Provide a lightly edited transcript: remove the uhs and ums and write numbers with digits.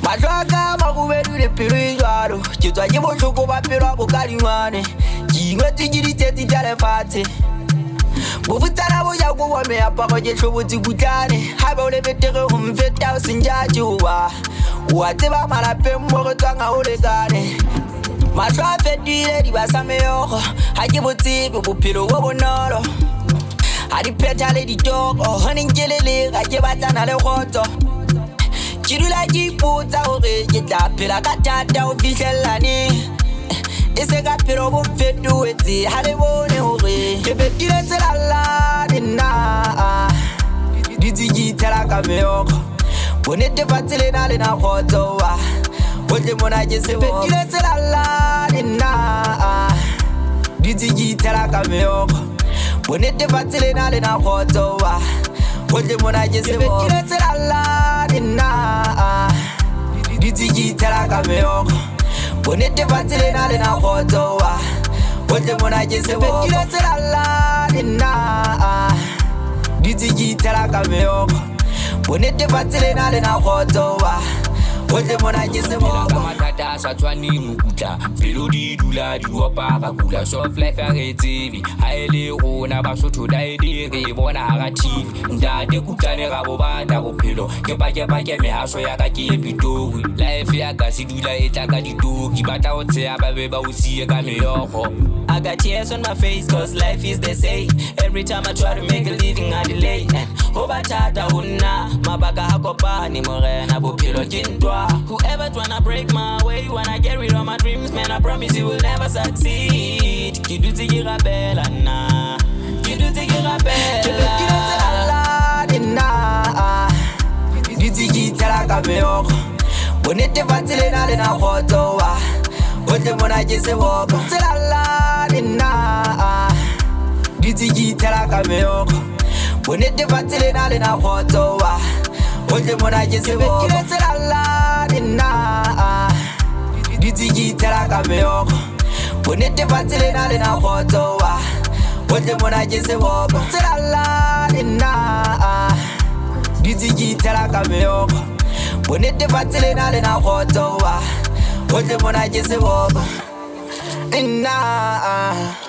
Majoaka makubedu de piruaro. Chitwa jibo choko ba piro bukalimane. Jingwe tijiri teti tale fate. Bufutana boya go me apako je chobo tikutane. Haba ole betere umfeta usinjaji uwa. Uateba malape mwoko twanga ole gane. Majwa fedire di basame yoko. Haji botibi bupiro wabonoro. Hadi petale di dog. Honey jelele haji batana le khoto. Chirula jiputa ore jita pila katata officialani. Ese kapiro bufedu eti hale bone ore. Kebetire selala dina. Diti jitara kameyoko. Bonete fatile na le na khoto wa. Oje mona jese kebetire selala dina. Diti jitara kameyoko. Bonete fatile na le na khoto wa. Oje mona jese kebetire selala dina. Diti jitara kameyoko. Bonete fatile na le na khoto wa. Oje mona jese kebetire selala dina. Diti jitara kameyoko. Bonete fatile na le na khoto wa. Oje mona jese Matata satwani mukuta Pelodi dula diwopa kakula Soft life aretivi Haele rona basotho daedere Bona agativi Ndade kutane rabo bata kopelo Kepa mehaso ya kaki epitowi Life ya kasi dula etaka ditoki Bata ote ababe ba usiye kameyoko I got tears on my face cause life is the same. Every time I try to make a living I delay. Oba tata una Mabaka hakopa ni morena bupilo jindwa. Whoever tryna break my way when I get rid of my dreams, man, I promise you will never succeed. Kidu tiki rabela na. Kidu tiki rabela. Diti jitara kameyoko. Bonete fatile na le na khoto wa. Oje mona jese woko. Selala dina. Diti jitara kameyoko. Bonete fatile na le na khoto wa. Oje mona jese woko. Selala dina. Diti jitara kameyoko. Bonete fatile na le na khoto wa. Oje mona jese woko. Selala dina. Diti jitara kameyoko. Bonete fatile na le na khoto wa. Oje mona jese woko. Nah.